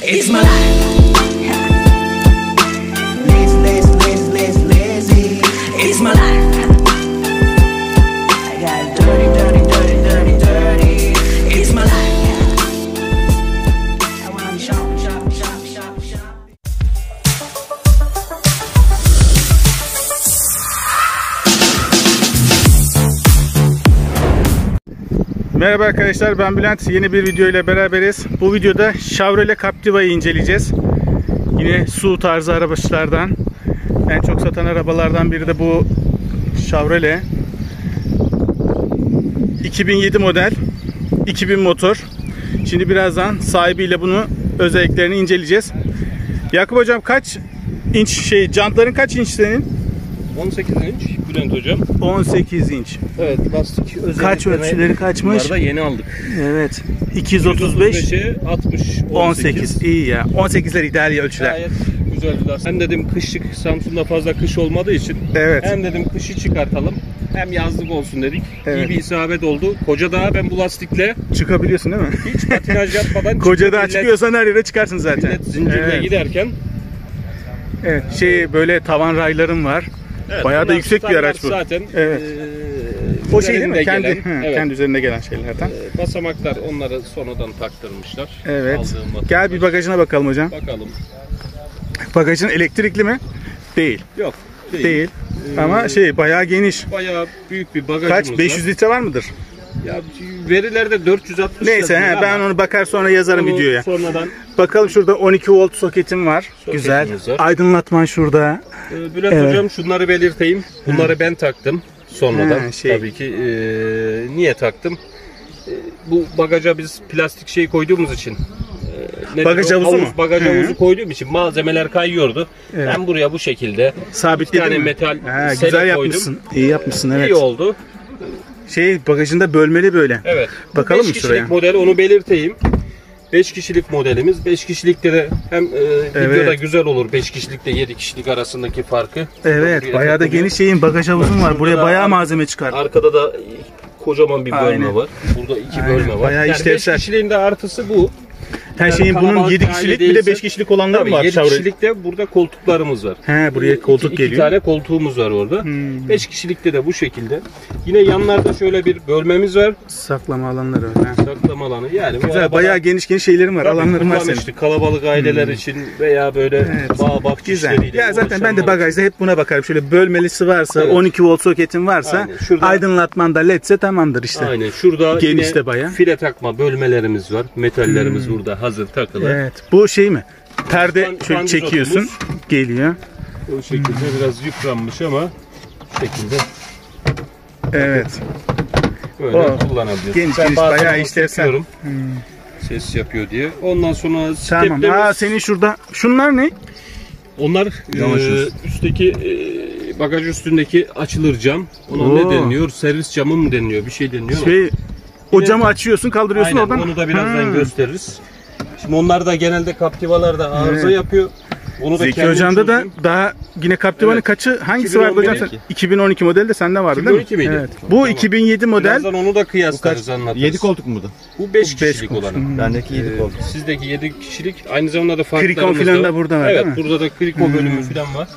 It's my life. Lazy. It's my life. I got dirty. It's my life. I wanna shop. Merhaba arkadaşlar, ben Bülent. Yeni bir video ile beraberiz. Bu videoda Chevrolet Captiva'yı inceleyeceğiz. Yine SUV tarzı araçlardan. En çok satan arabalardan biri de bu Chevrolet. 2007 model, 2000 motor. Şimdi birazdan sahibiyle bunu özelliklerini inceleyeceğiz. Yakup hocam, kaç inç jantların kaç inç senin? 18 inç Bülent hocam. 18 inç. Evet, lastik özellikle. Kaç ölçüleri kaçmış? Bunları da yeni aldık. Evet. 235 235'e 60 18. İyi ya. 18'ler ideal ölçüler. Gayet güzel bir lastik. Hem dedim kışlık, Samsun'da fazla kış olmadığı için. Evet. Hem dedim kışı çıkartalım. Hem yazlık olsun dedik. Evet. İyi bir isabet oldu. Kocadağ'a ben bu lastikle Çıkabiliyorsun değil mi? hiç patinaj yapmadan Kocadağ çıkıyorsan her yere çıkarsın zaten. millet zincirle Evet. giderken. Evet. Böyle tavan rayların var. Evet, Bayağı da bunlar yüksek bir araç bu. Zaten. Evet. O şey değil mi? üzerinde Kendi, gelen, evet. kendi üzerinde gelen şeylerden. Basamaklar onları sonradan taktırmışlar. Evet. Aldığım Gel bir bagajına bakalım hocam. bakalım. Bagajın elektrikli mi? Değil. Yok. Değil. Ama bayağı geniş. Bayağı büyük bir bagajımız Kaç? 500 var. litre var mıdır? Ya verilerde 460. Neyse, yazıyor ben ama onu bakar sonra yazarım onu videoya. sonradan Bakalım, şurada 12 volt soketim var. Soketimiz Güzel. var. Aydınlatman şurada. Bülent Evet. hocam, şunları belirteyim. Bunları ben taktım sonradan. Tabii ki niye taktım? Bu bagaja biz plastik koyduğumuz için. Bagaj havuzu mu? Bagaj havuzu koyduğum için malzemeler kayıyordu. Evet. Ben buraya bu şekilde Sabitledin tane mi? metal Güzel sele yapmışsın. koydum. İyi yapmışsın, evet. İyi oldu. Bagajında bölmeli böyle. Evet. Bakalım 5 mı kişilik şuraya? model, onu belirteyim. 5 kişilik modelimiz. 5 kişilikte de hem videoda güzel olur 5 kişilikle 7 kişilik arasındaki farkı. Evet, Buraya bayağı da takılıyor. geniş bagaj havuzun var. Buraya Şurada bayağı malzeme çıkar. Arkada da kocaman bir bölme Aynen. var. Burada 2 Aynen. bölme var. Bayağı Yani 5 işlevsel. kişiliğin de artısı bu. Her şeyin bunun kalabalık 7 aile kişilik, bir de 5 kişilik olanları mı var? 7 kişilikte burada koltuklarımız var. Buraya koltuk İki geliyor. tane koltuğumuz var orada. 5 kişilikte de bu şekilde. Yine yanlarda şöyle bir bölmemiz var. Saklama alanları. Saklama alanı. Yani Güzel, bayağı geniş şeylerin var. Alanların var senin. işte kalabalık aileler için veya böyle bağ bahçe Güzel. işleriyle Ya zaten ben de uğraşanlar bagajda hep buna bakarım. Şöyle bölmelisi varsa, Evet. 12 volt soketin varsa, Aynen. Şurada- aydınlatman da ledse tamamdır işte. Aynen. Şurada Geniş yine de bayağı. file takma bölmelerimiz var. Metallerimiz burada hazır takılı. Evet. Bu mi? Perde şöyle Transistotumuz. çekiyorsun. Geliyor. O şekilde biraz yıpranmış ama bu şekilde Evet. böyle kullanabiliyorsun. Geniş, Ben bazen bayağı onu işlevsel. çekiyorum, ses yapıyor diye. Ondan sonra Tamam. steplerimiz, Senin şurada. Şunlar ne? onlar üstteki bagaj üstündeki açılır cam. Ona Oo. ne deniliyor? Servis camı mı deniliyor? Bir şey deniliyor. O camı açıyorsun, kaldırıyorsun Aynen, oradan. onu da birazdan gösteririz. Şimdi onlar da genelde Captiva'larda arıza yapıyor. Onu da Zeki kendim Hocam'da da çözdüm. daha yine Captiva'nın Evet. kaçı? Hangisi vardı hocam? 2012. 2012 model de sende vardı değil mi? 2012 miydi? Evet. Bu Tamam. 2007 model. Birazdan onu da kıyaslarız, anlatırız. 7 koltuk mu bu da? Bu 5 beş kişilik koltuk. olan. Bendeki 7 koltuk. Sizdeki 7 kişilik, aynı zamanda da Krikon farklarımız filan da da burada var, Evet, değil mi? burada da kriko bölümü falan var.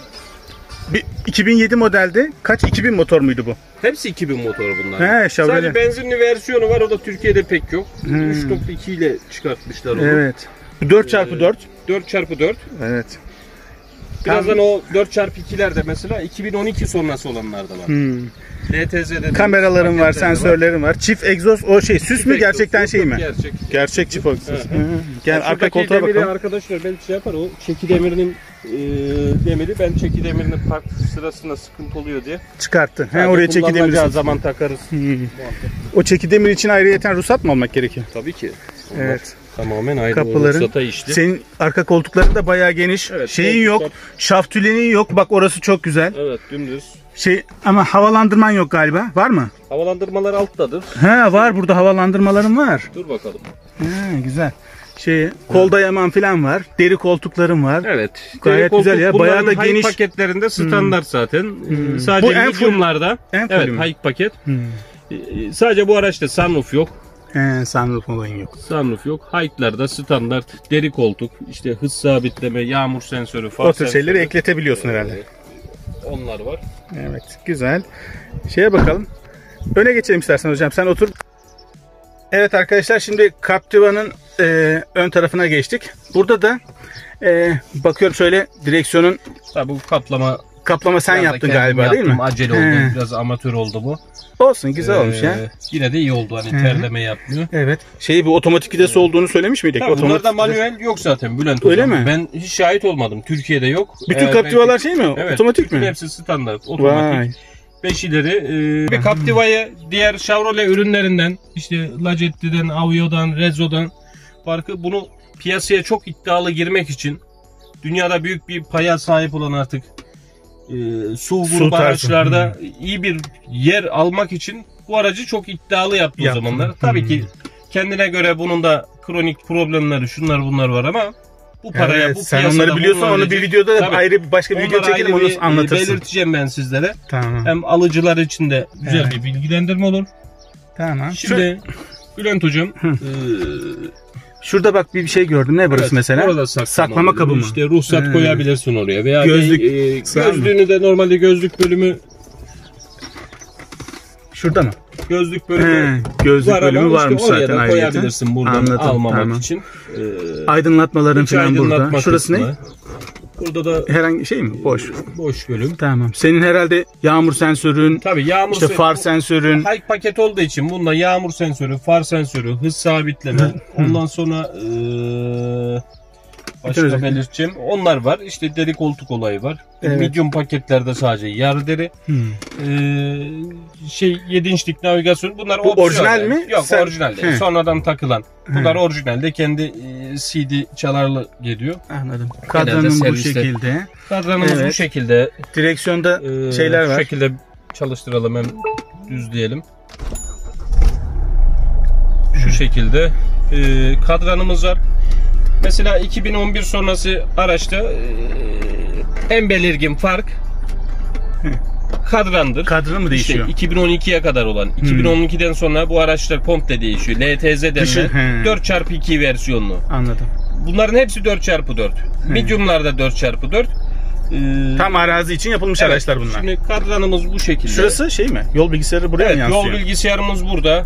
2007 modelde kaç? 2000 motor muydu bu? Hepsi 2000 motor bunlar. Chevrolet. Sadece benzinli versiyonu var, o da Türkiye'de pek yok. 3.2 ile çıkartmışlar onu. Evet. 4x4. 4x4. Evet. Birazdan o 4x2'ler de mesela 2012 sonrası olanlar da var. LTZ'de Kameraların var, sensörlerin var. Çift egzoz süs mü, gerçekten mi? Gerçek. Gerçek çift egzoz. Gel arka Şuradaki koltuğa demiri bakalım. arkadaşlar belki yapar, o çeki demirinin demiri, ben çeki demirinin park sırasında sıkıntı oluyor diye. Çıkarttı. Sadece Oraya çeki demiri. kullanılacağı zaman takarız. O çeki demir için ayrıyeten ruhsat mı almak gerekiyor? Tabii ki. Onlar Evet. tamamen ayrı, Kapıların. ruhsata işli. Senin arka koltukların da bayağı geniş. Evet, Şeyin yok. koltuklar. Şaft tüleni yok. Bak orası çok güzel. Evet, dümdüz. Ama havalandırman yok galiba. Var mı? Havalandırmalar alttadır. Var, burada havalandırmalarım var. Dur bakalım. Güzel. Kol dayaman falan var. Deri koltuklarım var. Evet. Gayet koltuk güzel ya, bayağı da bunların geniş. Hike paketlerinde standart zaten. Bu Sadece en full- medium'larda. en full Evet, mü? hike paket. Sadece bu araçta sunroof yok. Sunroof olayın yok. Sunroof yok. High'larda standart deri koltuk, işte hız sabitleme, yağmur sensörü, far O tür sensörü. şeyleri ekletebiliyorsun herhalde. Onlar var. Evet, güzel. Şeye bakalım. Öne geçelim istersen hocam. Sen otur. Evet arkadaşlar, şimdi Captiva'nın ön tarafına geçtik. Burada da bakıyorum şöyle direksiyonun Tabii bu kaplama sen biraz da yaptın kendim galiba, değil mi? yaptım, acele oldu. Biraz amatör oldu bu. Olsun, güzel olmuş ya. Yine de iyi oldu, hani terleme yapmıyor. Evet. Şeyi, bu otomatik vidası olduğunu söylemiş miydik? Tabii Otomatik bunlarda vites. manuel yok zaten Bülent Öyle hocam. mi? Ben hiç şahit olmadım. Türkiye'de yok. Bütün Captiva'lar şey mi? Evet, Otomatik mi? Hepsi standart. Otomatik. Vay. 5 ileri. Bir Captiva'ya diğer Chevrolet ürünlerinden, işte Lajetti'den, Avio'dan, Rezo'dan farkı, bunu piyasaya çok iddialı girmek için, dünyada büyük bir paya sahip olan artık SUV grubu araçlarda iyi bir yer almak için bu aracı çok iddialı yaptı o zamanlar. Tabii ki kendine göre bunun da kronik problemleri, şunlar bunlar var ama bu paraya, bu sen piyasada onları biliyorsan onu bir videoda da ayrı başka bir video çekelim, onu anlatırsın. Belirteceğim ben sizlere. Tamam. Hem alıcılar için de güzel bir bilgilendirme olur. Tamam. Şimdi Bülent hocam, şurada bak bir şey gördüm. Ne burası mesela? Orada saklama kabı mı? İşte ruhsat koyabilirsin oraya veya Gözlük, gözlüğünü de normalde gözlük bölümü şurada mı? Gözlük bölümü gözlük var, bölümü ama varmış işte oraya zaten da ayrıca. koyabilirsin buradan. Anladım, almamak tamam. için. Aydınlatmaların İç falan burada. aydınlatma Şurası kısmı. ne? Burada da Herhangi şey mi? boş bölüm. Tamam. Senin herhalde yağmur sensörün, Tabii yağmur işte far sensörün. High paket olduğu için bunda yağmur sensörü, far sensörü, hız sabitleme, ondan sonra başka belirteceğim. Onlar var. İşte deri koltuk olayı var. Evet. Medium paketlerde sadece yarı deri. 7 inçlik navigasyon. Bunlar Bu opsiyon orijinal yani. mi? Yok, orijinal değil. Sonradan takılan. Bunlar orijinalde kendi CD çalarlı geliyor. Anladım. Kadranın bu serviste. şekilde. Kadranımız bu şekilde. Direksiyonda şeyler var. Şu şekilde çalıştıralım, hem düzleyelim. Şu şekilde kadranımız var. Mesela 2011 sonrası araçta en belirgin fark kadrandır. Kadranı mı değişiyor? İşte 2012'ye kadar olan. 2012'den sonra bu araçlar komple değişiyor. LTZ denilen 4x2 versiyonlu. Anladım. Bunların hepsi 4x4. Medium'larda 4x4. Tam arazi için yapılmış araçlar bunlar. Şimdi kadranımız bu şekilde. Şurası şey mi? Yol bilgisayarı buraya mı yansıyor? Yol bilgisayarımız burada.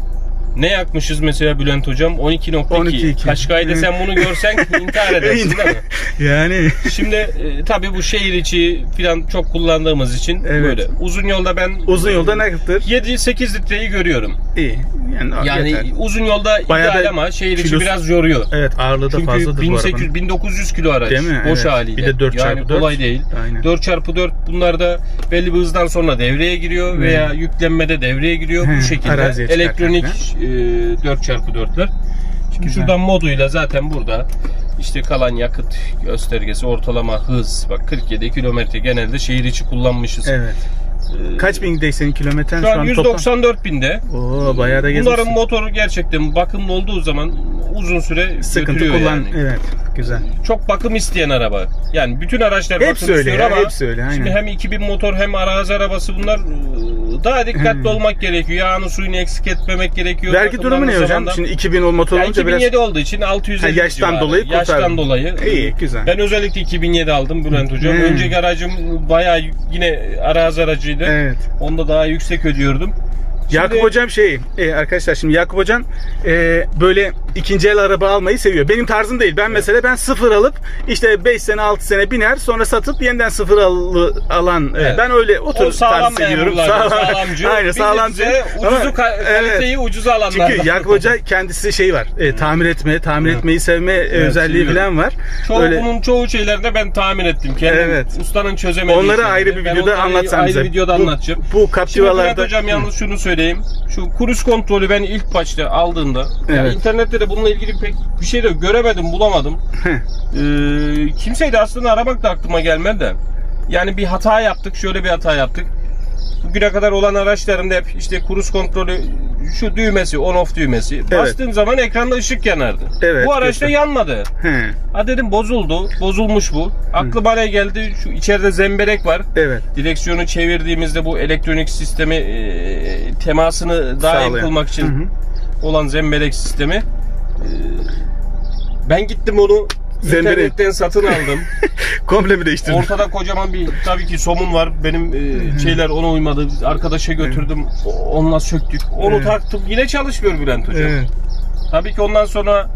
Ne yakmışız mesela Bülent hocam? 12.2. Kaşkay'da sen bunu görsen intihar edersin değil mi? Yani. Şimdi tabii bu şehir içi falan çok kullandığımız için böyle. Uzun yolda ben... Uzun yolda ne kadar? 7-8 litreyi görüyorum. İyi. Yani yeter. Uzun yolda ideal ama şehir içi biraz yoruyor. Evet, ağırlığı da fazladır bu arabanın. Çünkü 1900 kilo araç. Değil mi? Boş haliyle. Bir de 4x4. Yani kolay değil. Aynen. 4x4 bunlar da belli bir hızdan sonra devreye giriyor veya yüklenmede devreye giriyor. Bu şekilde. Elektronik 4x4'ler. Şimdi şuradan moduyla zaten burada işte kalan yakıt göstergesi, ortalama hız. Bak 47 kilometre, genelde şehir içi kullanmışız. Evet. Kaç bindeyse senin kilometren şu an 194 binde. Oo, bayağı da gezmişsin. Bunların motoru gerçekten bakımlı olduğu zaman uzun süre sıkıntı götürüyor kullan. yani. Evet, güzel. Çok bakım isteyen araba. Yani bütün araçlar hepsi bakım öyle istiyor ama hepsi öyle, aynen. Şimdi hem 2000 motor hem arazi arabası, bunlar daha dikkatli olmak gerekiyor. Yağını suyunu eksik etmemek gerekiyor. Vergi durumu ne hocam? Zamandan... Şimdi 2000 motor olunca 2007 biraz... olduğu için 650 yaştan civarı. dolayı kurtardım. Yaştan dolayı. İyi, güzel. Ben özellikle 2007 aldım Bülent hocam. Önceki aracım bayağı yine arazi aracıydı. Evet. Onda daha yüksek ödüyordum. Şimdi, Yakup hocam arkadaşlar, şimdi Yakup hocam böyle ikinci el araba almayı seviyor. Benim tarzım değil. Ben mesela ben sıfır alıp işte 5 sene 6 sene biner, sonra satıp yeniden sıfır alan ben öyle oturup tarz seviyorum. Sağlamcı. Aynen, sağlamcı. Ucuzu kaliteyi ucuza alanlar. Çünkü Yakup hoca kendisi var. Tamir etmeyi sevme özelliği falan var. Çoğu şeylerde ben tamir ettim. Kendim ustanın çözemediği. Onları ayrı bir videoda anlatsan bize. Ayrı videoda anlatacağım. Bu Captiva'larda hocam yalnız şunu söyleyeyim. Şu cruise kontrolü ben ilk başta aldığımda yani internette de bununla ilgili pek bir şey de göremedim, bulamadım. Kimseyi de aslında aramak da aklıma gelmedi de. Yani bir hata yaptık, şöyle bir hata yaptık. Bugüne kadar olan araçlarımda hep işte cruise kontrolü, şu düğmesi, on off düğmesi. Bastığın zaman ekranda ışık yanardı. Bu araçta yanmadı. Dedim bozulmuş bu. Aklıma ne geldi? Şu içeride zemberek var. Direksiyonu çevirdiğimizde bu elektronik sistemi temasını daha iyi kılmak için olan zemberek sistemi. Ben gittim onu internetten satın aldım. Komple mi değiştirdin? Ortada kocaman bir tabii ki somun var. Benim şeyler ona uymadı. Arkadaşa götürdüm. Onunla söktük. Onu taktım. Yine çalışmıyor Bülent hocam. Evet. Tabii ki ondan sonra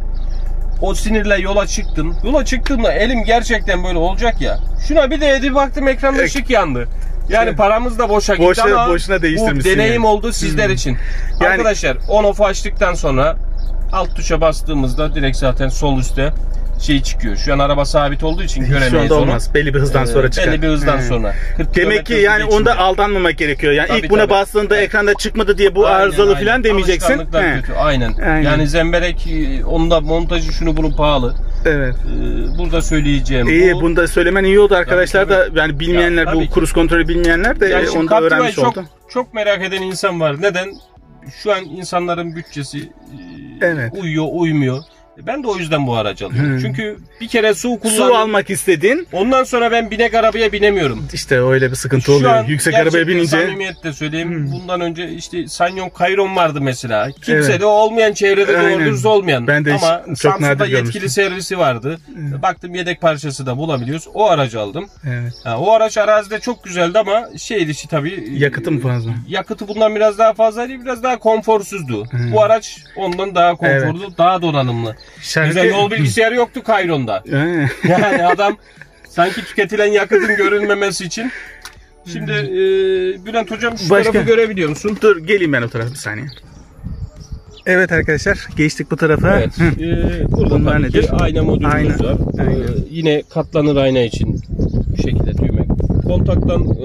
o sinirle yola çıktım. Yola çıktığımda elim gerçekten böyle olacak ya. Şuna bir de baktım ekranda ışık yandı. Yani paramız da boşa gitti ama boşuna bu deneyim yani. oldu sizler için. Yani, arkadaşlar on-off açtıktan sonra alt tuşa bastığımızda direkt zaten sol üstte şey çıkıyor. Şu an araba sabit olduğu için göremeyiz onu. Şu anda olmaz. Belli bir hızdan sonra çıkar. Belli bir hızdan sonra. Demek ki yani onda aldanmamak gerekiyor. Yani tabii, ilk buna bastığında ekranda çıkmadı diye bu arızalı falan demeyeceksin. Kötü. Aynen. Yani zemberek onda montajı şunu bunu pahalı. Evet. Burada söyleyeceğim İyi, bu. bunu da söylemen iyi oldu arkadaşlar tabii. da yani bilmeyenler Ya, bu kruz kontrolü bilmeyenler de yani onu da öğrenmiş oldu. Çok merak eden insan var. Neden? Şu an insanların bütçesi uyuyor, uymuyor. Ben de o yüzden bu aracı alıyorum. Çünkü bir kere su almak istedin. Ondan sonra ben binek arabaya binemiyorum. İşte öyle bir sıkıntı oluyor. Yüksek arabaya binince. Samimiyetle söyleyeyim. Bundan önce işte Sanyon Kayron vardı mesela. Kimse de olmayan, çevrede doğru dürüst olmayan. Ben de ama çok Samsun'da yetkili servisi vardı. Baktım yedek parçası da bulabiliyoruz. O aracı aldım. Evet. O araç arazide çok güzeldi ama işi tabii. Yakıtı mı fazla? Yakıtı bundan biraz daha fazlaydı. Biraz daha konforsuzdu. Bu araç ondan daha konforlu, daha donanımlı. Bize yol bilgisayarı yoktu Kayron'da. Yani adam sanki tüketilen yakıtın görünmemesi için. Şimdi Bülent hocam şu tarafı görebiliyor musun? Dur geleyim ben o tarafa bir saniye. Evet arkadaşlar geçtik bu tarafa. Evet. Burada tabii ki ayna modülümüz var. Yine katlanır ayna için bu şekilde düğme. Kontaktan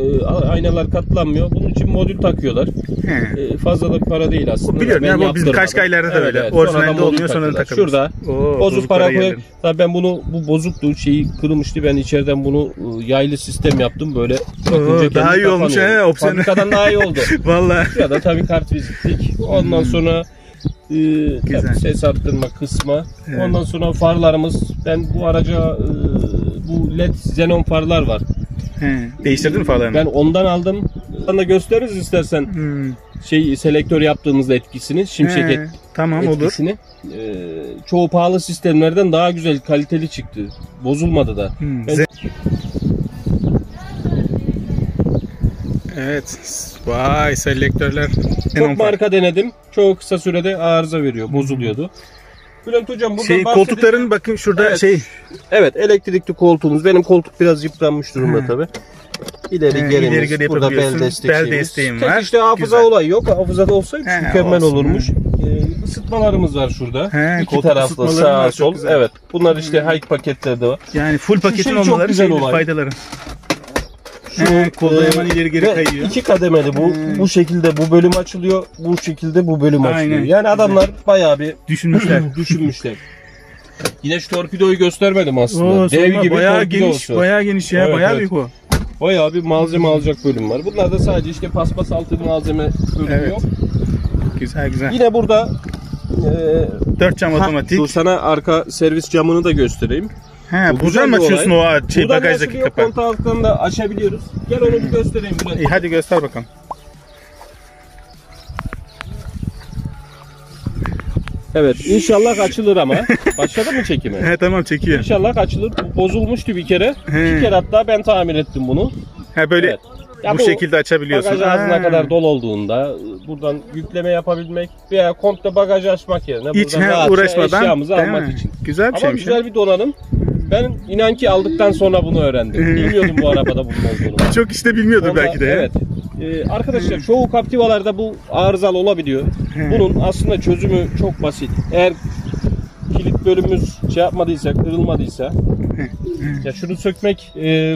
aynalar katlanmıyor. Bunun için modül takıyorlar. Fazla da para değil aslında. Biliyorum ya bu bizim Kaşkay'larda da öyle. Orijinalde olmuyor sonra takılır. Şurada bozuk para koyuyor. Tabii ben bu bozuktu, şeyi kırılmıştı. Ben içeriden bunu yaylı sistem yaptım böyle. Daha iyi olmuş opsiyon. Fabrikadan daha iyi oldu. Vallahi. Ya da tabii kartvizitlik. Ondan sonra tabii ses arttırma kısmı. Ondan sonra farlarımız. Ben bu araca bu LED xenon farlar var. Değiştirdin mi farlarını? Ben ondan aldım. Sana gösteririz istersen. Selektör yaptığımızda etkisini, şimşek tamam, etkisini. Çoğu pahalı sistemlerden daha güzel, kaliteli çıktı. Bozulmadı da. Evet. Vay selektörler. Çok marka denedim. Çok kısa sürede arıza veriyor, bozuluyordu. Bülent hocam buradan koltukların bakın şurada Evet, elektrikli koltuğumuz. Benim koltuk biraz yıpranmış durumda tabii. İleri geri burada bel desteğim var. İşte hafıza olayı yok. Hafızada olsaydı mükemmel olurmuş. Isıtmalarımız var şurada. İki taraflı sağ sol. Evet. Bunlar işte high paketlerde var. Yani full paketin olmaları güzel faydaları. Kolda hemen ileri geri kayıyor. İki kademeli bu. Bu şekilde bu bölüm açılıyor. Bu şekilde bu bölüm açılıyor. Yani adamlar bayağı bir düşünmüşler. Yine şu torpidoyu göstermedim aslında. Dev gibi bayağı geniş ya. Evet, bayağı büyük o. Bayağı bir malzeme alacak bölüm var. Bunlar da sadece işte paspas altı malzeme bölümü yok. Güzel. Yine burada 4 cam otomatik. Dur sana arka servis camını da göstereyim. Buradan mı açıyorsun o bagajdaki kapağı? Kontağı altından da açabiliyoruz. Gel onu bir göstereyim. İyi, hadi göster bakalım. Evet, inşallah açılır ama. Başladı mı çekime? Tamam, çekiyor. İnşallah açılır. Bozulmuştu bir kere. 2 kere hatta ben tamir ettim bunu. Böyle bu şekilde açabiliyorsun. Bagaj ağzına kadar dolu olduğunda buradan yükleme yapabilmek veya komple bagaj açmak yerine hiç buradan uğraşmadan eşyamızı almak için. Güzel bir şeymiş. Ama güzel bir donanım. Ben inan ki aldıktan sonra bunu öğrendim. Bilmiyordum bu arabada bunun olduğunu. Çok işte bilmiyordum belki de. Evet. Arkadaşlar çoğu Captiva'larda bu arızalı olabiliyor. Bunun aslında çözümü çok basit. Eğer kilit bölümümüz yapmadıysa, kırılmadıysa ya şunu sökmek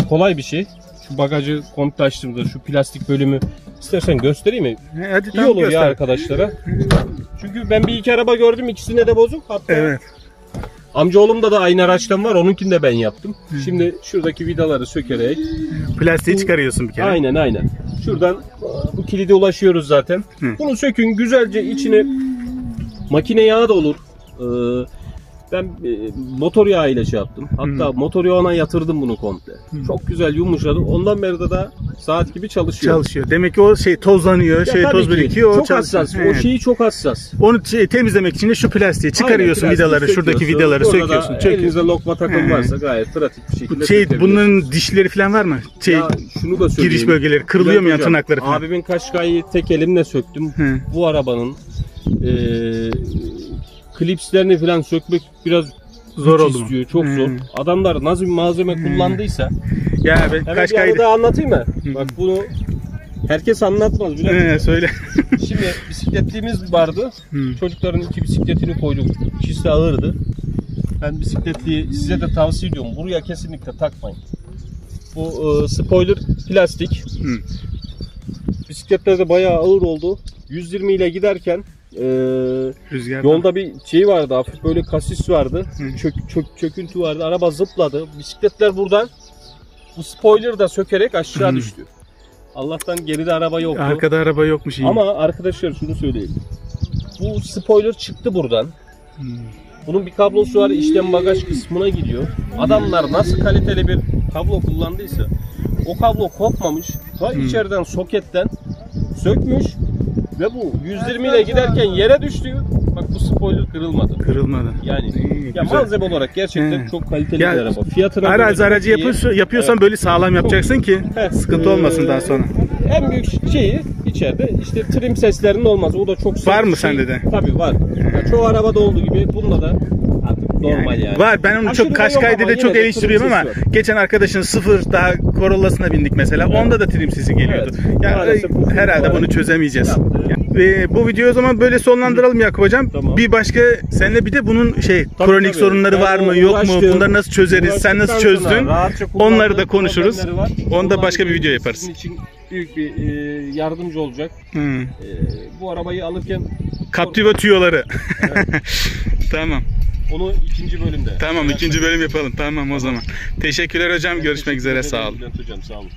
kolay bir şey. Şu bagajı komple açtığımda şu plastik bölümü istersen göstereyim mi? Hadi, İyi olur ya arkadaşlara. Çünkü ben bir iki araba gördüm, ikisinde de bozuk. Hatta amcaoğlumda da aynı araçtan var, onunkini de ben yaptım. Şimdi şuradaki vidaları sökerek plastiği çıkarıyorsun bir kere. Aynen. Şuradan bu kilide ulaşıyoruz zaten. Bunu sökün güzelce, içine makine yağı da olur. Ben motor yağıyla şey yaptım. Hatta motor yağına yatırdım bunu komple. Çok güzel yumuşadı. Ondan beri de saat gibi çalışıyor. Demek ki o şey tozlanıyor, toz birikiyor. Çok hassas. Evet. O şeyi çok hassas. Onu temizlemek için de şu plastiği çıkarıyorsun, Aynen, vidaları, şuradaki vidaları söküyorsun. Elinizde lokma takım varsa gayet pratik bir şekilde sökebiliyorsunuz. Bunların dişleri falan var mı? Ya şunu da söyleyeyim. Giriş bölgeleri kırılıyor mu, yan tırnakları falan? Abimin Kaşkay'ı tek elimle söktüm. Bu arabanın klipslerini falan sökmek biraz zor oldu istiyor. Çok zor. Adamlar nasıl bir malzeme kullandıysa. Ya ben Hemen Kaşkay'da... bir anlatayım mı? Bak bunu herkes anlatmaz. Söyle. Şimdi bisikletliğimiz vardı. Çocukların 2 bisikletini koyduk. İkisi de ağırdı. Ben bisikletliği size de tavsiye ediyorum. Buraya kesinlikle takmayın. Bu spoiler plastik. Bisikletler de bayağı ağır oldu. 120 ile giderken yolda bir şey vardı, hafif böyle kasis vardı. Çöküntü vardı. Araba zıpladı. Bisikletler buradan bu spoiler'ı da sökerek aşağı düştü. Allah'tan geride araba yoktu. Arkada araba yokmuş. Ama arkadaşlar şunu söyleyeyim. Bu spoiler çıktı buradan. Bunun bir kablosu var, işlem bagaj kısmına gidiyor. Adamlar nasıl kaliteli bir kablo kullandıysa o kablo kopmamış. Ta içeriden soketten sökmüş ve bu 120 ile giderken yere düştü. Bak bu spoiler kırılmadı. Yani ya malzeme olarak gerçekten çok kaliteli bir araba. Fiyatına aracı yapıyorsan böyle sağlam yapacaksın ki sıkıntı olmasın daha sonra. En büyük şeyi içeride işte trim seslerinin olmaz. O da çok var mı sende de? Tabii var. Yani çoğu arabada olduğu gibi bunda da artık normal yani. Var. Ben onu çok Kaşkay'da da çok eleştiriyorum ama geçen arkadaşın sıfır daha Corolla'sına bindik mesela. Evet. Onda da trim sesi geliyordu. Evet. Yani herhalde bunu çözemeyeceğiz. Bu videoyu o zaman böyle sonlandıralım Yakup hocam. Tamam. Bir başka seninle bir de bunun kronik sorunları var mı yok mu? Bunları nasıl çözeriz? Sen nasıl çözdün? Onları da konuşuruz. Onu da başka bir video yaparız. Sizin için büyük bir yardımcı olacak. Bu arabayı alırken Captiva tüyoları. Evet. Tamam. Onu ikinci bölümde. Tamam, ikinci bölüm yapalım. Tamam o zaman. Teşekkürler hocam. Görüşmek üzere. Sağ olun. Hocam sağ olun.